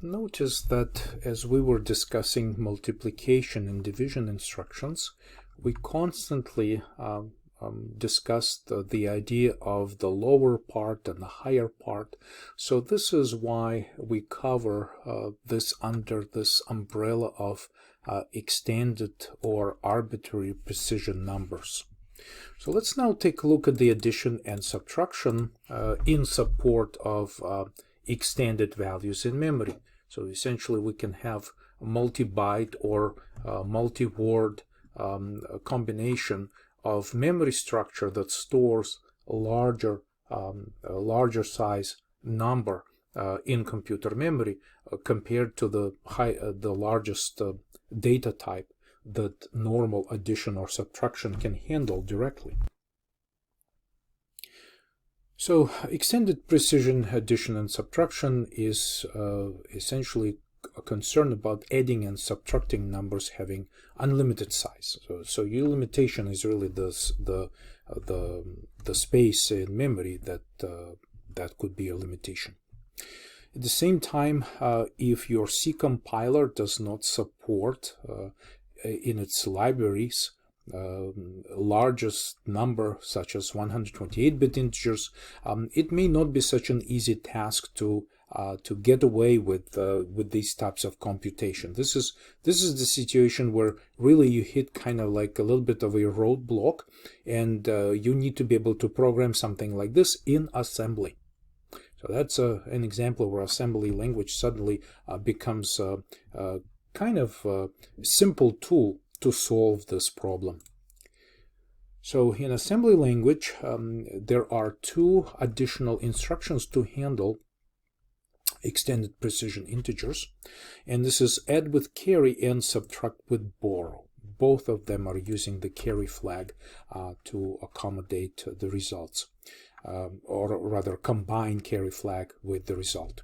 Notice that as we were discussing multiplication and division instructions, we constantly discussed the idea of the lower part and the higher part. So this is why we cover this under this umbrella of extended or arbitrary precision numbers. So let's now take a look at the addition and subtraction in support of extended values in memory. So essentially we can have a multi-byte or multi-word combination of memory structure that stores a larger size number in computer memory compared to the largest data type that normal addition or subtraction can handle directly. So extended precision addition and subtraction is essentially a concern about adding and subtracting numbers having unlimited size. So your limitation is really the space in memory that could be a limitation. At the same time, if your C compiler does not support in its libraries largest number such as 128-bit integers, it may not be such an easy task to get away with these types of computation. This is the situation where really you hit kind of like a little bit of a roadblock, and you need to be able to program something like this in assembly. So that's an example where assembly language suddenly becomes a kind of simple tool to solve this problem. So in assembly language, there are two additional instructions to handle extended precision integers, and this is add with carry and subtract with borrow. Both of them are using the carry flag to accommodate the results, or rather combine carry flag with the result.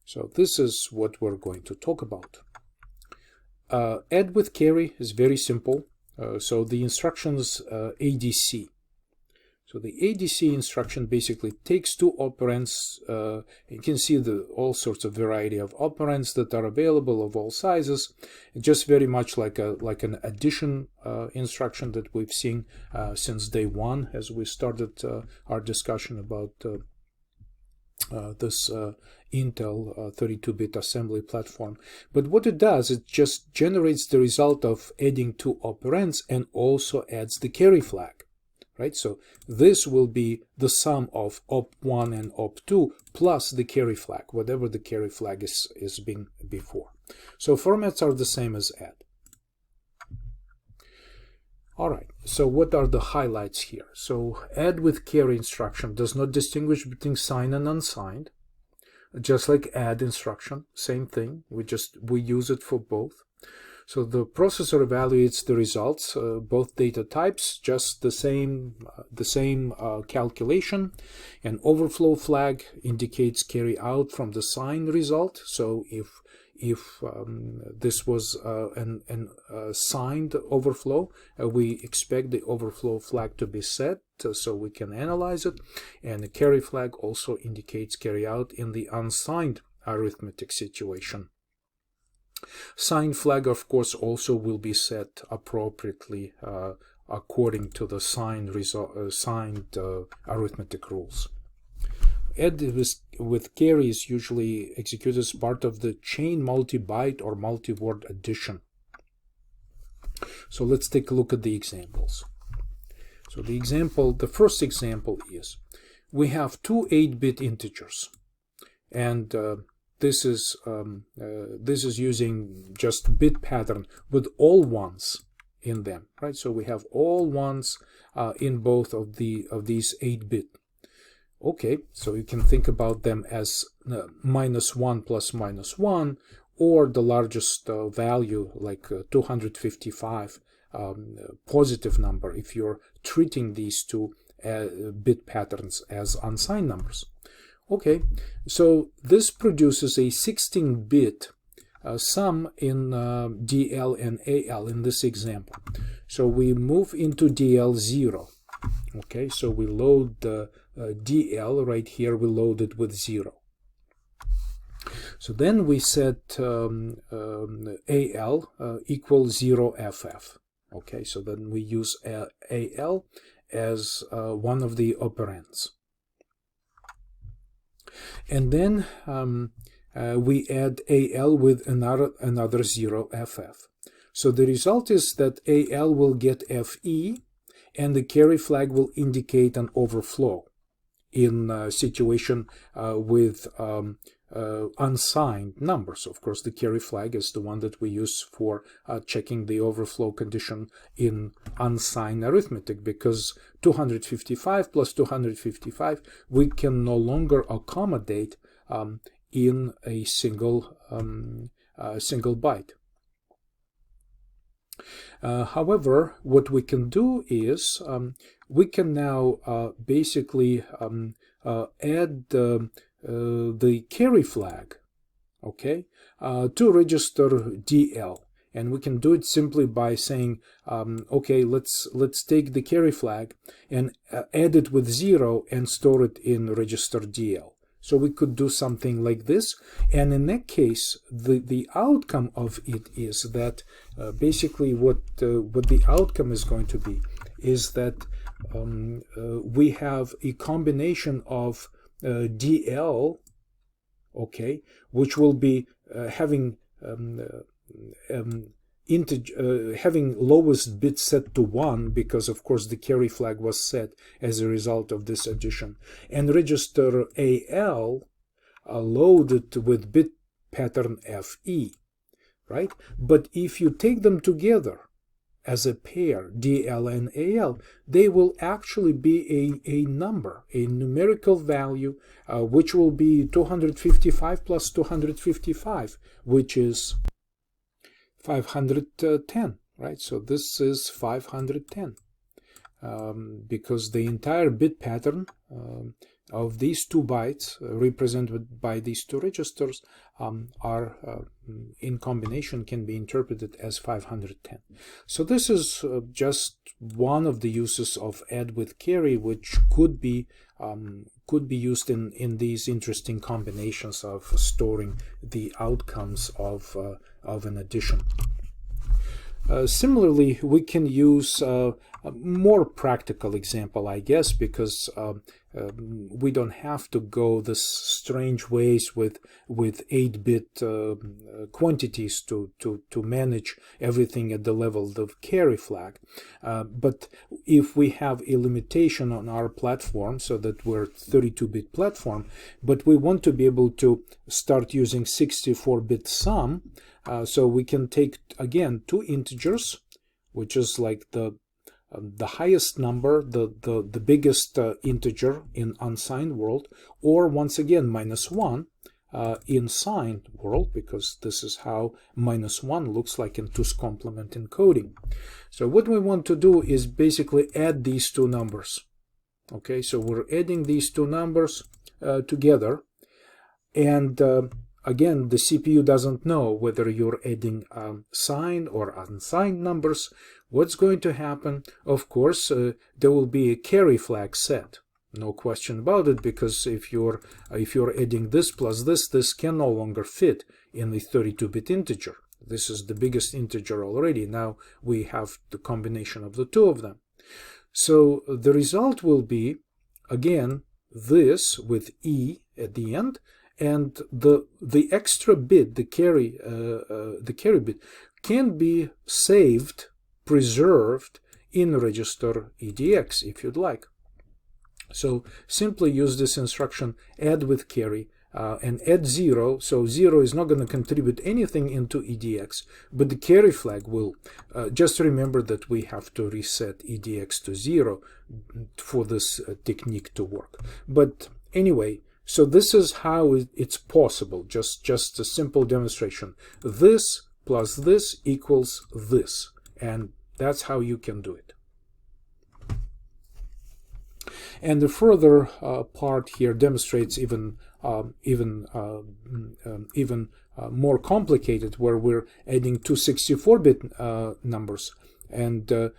So this is what we're going to talk about. Add with carry is very simple. So the instructions ADC. So the ADC instruction basically takes two operands. You can see all sorts of variety of operands that are available of all sizes. Just very much like an addition instruction that we've seen since day one, as we started our discussion about this Intel 32-bit assembly platform. But what it does, it just generates the result of adding two operands and also adds the carry flag. Right, so this will be the sum of op1 and op2 plus the carry flag, whatever the carry flag is being before. So formats are the same as add. All right, so what are the highlights here? So add with carry instruction does not distinguish between signed and unsigned. Just like add instruction, same thing. We use it for both. So the processor evaluates the results, both data types, just the same calculation. An overflow flag indicates carry out from the signed result. So if this was an signed overflow, we expect the overflow flag to be set so we can analyze it. And the carry flag also indicates carry out in the unsigned arithmetic situation. Signed flag, of course, also will be set appropriately according to the signed arithmetic rules. Add with carry is usually executed as part of the chain multi-byte or multi-word addition. So let's take a look at the examples. So the first example is we have two 8-bit integers, and this is using just bit pattern with all ones in them, right? So we have all ones in both of these 8-bit. Okay, so you can think about them as -1 plus -1, or the largest value like 255 positive number if you're treating these two bit patterns as unsigned numbers. Okay, so this produces a 16-bit sum in DL and AL in this example. So we move into DL0. Okay, so we load the DL right here, we load it with 0. So then we set AL equals 0FF. Okay, so then we use AL as one of the operands. And then we add AL with another 0FF. So the result is that AL will get FE, and the carry flag will indicate an overflow in a situation with unsigned numbers. Of course, the carry flag is the one that we use for checking the overflow condition in unsigned arithmetic, because 255 plus 255 we can no longer accommodate in a single byte. However, what we can do is we can now basically add the carry flag, okay, to register DL, and we can do it simply by saying, okay, let's take the carry flag and add it with 0 and store it in register DL. So we could do something like this, and in that case, the outcome of it is that basically what the outcome is going to be is that we have a combination of DL, okay, which will be having having lowest bit set to 1, because of course the carry flag was set as a result of this addition, and register AL loaded with bit pattern FE, right? But if you take them together as a pair, DL and AL, they will actually be a number, a numerical value, which will be 255 plus 255, which is 510, right? So this is 510, because the entire bit pattern of these 2 bytes represented by these 2 registers are in combination can be interpreted as 510. So this is just one of the uses of add with carry, which could be used in these interesting combinations of storing the outcomes of an addition. Similarly, we can use a more practical example, I guess, because we don't have to go this strange ways with 8-bit quantities to manage everything at the level of carry flag. But if we have a limitation on our platform, so that we're 32-bit platform, but we want to be able to start using 64-bit sum, so we can take again 2 integers, which is like the highest number, the biggest integer in unsigned world, or once again -1 in signed world, because this is how -1 looks like in 2's complement encoding. So what we want to do is basically add these 2 numbers. Okay, so we're adding these 2 numbers together, and again, the CPU doesn't know whether you're adding signed or unsigned numbers. What's going to happen? Of course, there will be a carry flag set. No question about it, because if you're adding this plus this can no longer fit in the 32-bit integer. This is the biggest integer already. Now we have the combination of the 2 of them. So the result will be, again, this with E at the end, and the extra bit, the carry bit, can be saved, preserved in register EDX if you'd like. So simply use this instruction, add with carry, and add 0. So 0 is not going to contribute anything into EDX, but the carry flag will. Just remember that we have to reset EDX to 0 for this technique to work. But anyway, so this is how it's possible, just a simple demonstration. This plus this equals this, and that's how you can do it. And the further part here demonstrates even more complicated, where we're adding 2 64-bit numbers, and the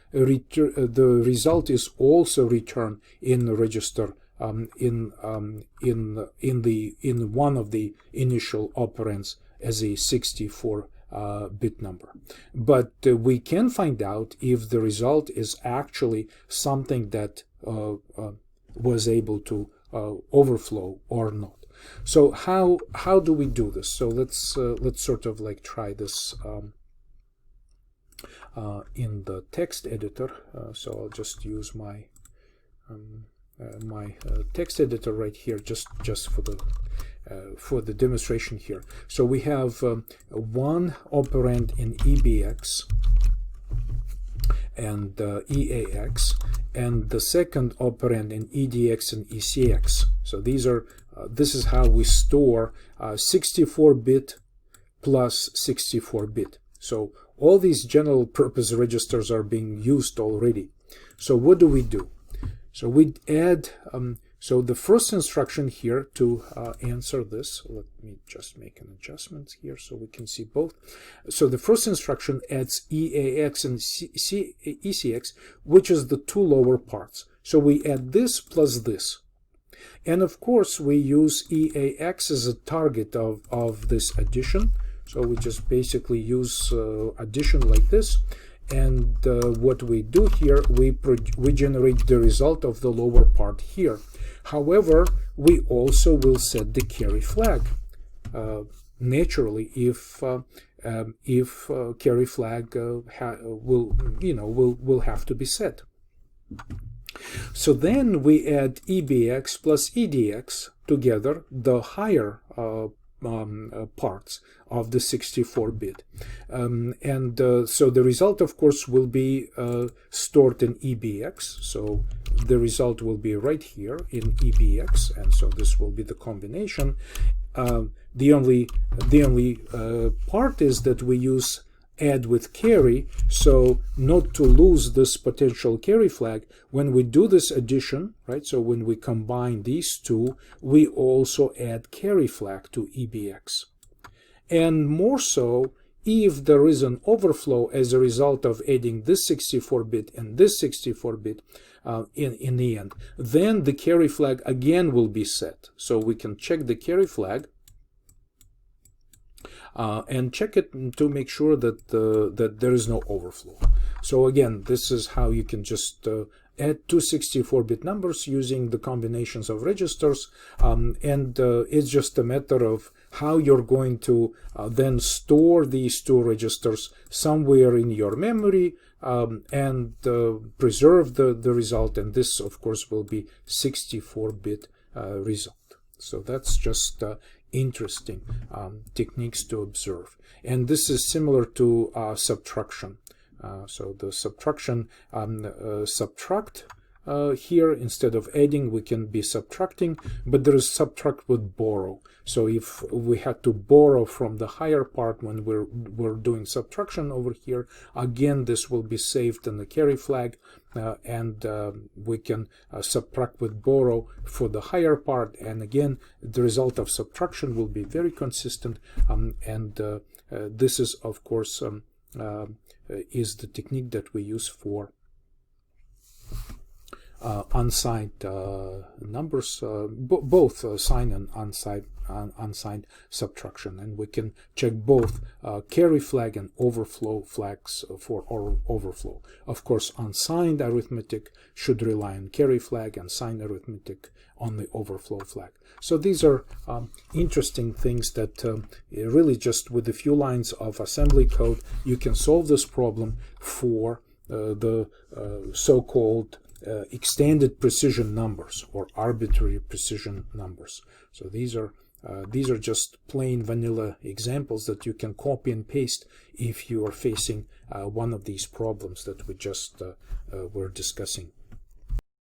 result is also returned in the register in one of the initial operands as a 64-bit number. But we can find out if the result is actually something that was able to overflow or not. So how do we do this? So let's sort of like try this in the text editor. So I'll just use my text editor right here, just for the demonstration here. So we have one operand in EBX and EAX, and the second operand in EDX and ECX. So these are this is how we store 64-bit plus 64-bit. So all these general purpose registers are being used already. So what do? So we add, so the first instruction here to answer this, let me just make an adjustment here so we can see both. So the first instruction adds EAX and ECX, which is the two lower parts. So we add this plus this. And of course, we use EAX as a target of this addition. So we just basically use addition like this. And what we do here, we generate the result of the lower part here. Will also will set the carry flag. Naturally, if carry flag will have to be set. So then we add EBX plus EDX together, the higher parts of the 64-bit. So the result, of course, will be stored in EBX. So the result will be right here in EBX, and so this will be the combination. The only part is that we use add with carry, so not to lose this potential carry flag. When we do this addition, right, so when we combine these two, we also add carry flag to EBX. And more so, if there is an overflow as a result of adding this 64-bit and this 64-bit in the end, then the carry flag again will be set. So we can check the carry flag and check it to make sure that that there is no overflow. So again, this is how you can just add two 64-bit numbers using the combinations of registers, and it's just a matter of how you're going to then store these two registers somewhere in your memory and preserve the result, and this of course will be 64-bit result. So that's just interesting techniques to observe, and this is similar to subtraction. So the subtraction, subtract here instead of adding, we can be subtracting, but there is subtract with borrow. So if we had to borrow from the higher part when we're doing subtraction over here, again this will be saved in the carry flag, and we can subtract with borrow for the higher part, and again the result of subtraction will be very consistent, and this is of course is the technique that we use for unsigned numbers, both signed and unsigned subtraction, and we can check both carry flag and overflow flags for overflow. Of course, unsigned arithmetic should rely on carry flag, and signed arithmetic on the overflow flag. So these are interesting things that really just with a few lines of assembly code you can solve this problem for the so-called extended precision numbers or arbitrary precision numbers. So these are just plain vanilla examples that you can copy and paste if you are facing one of these problems that we just were discussing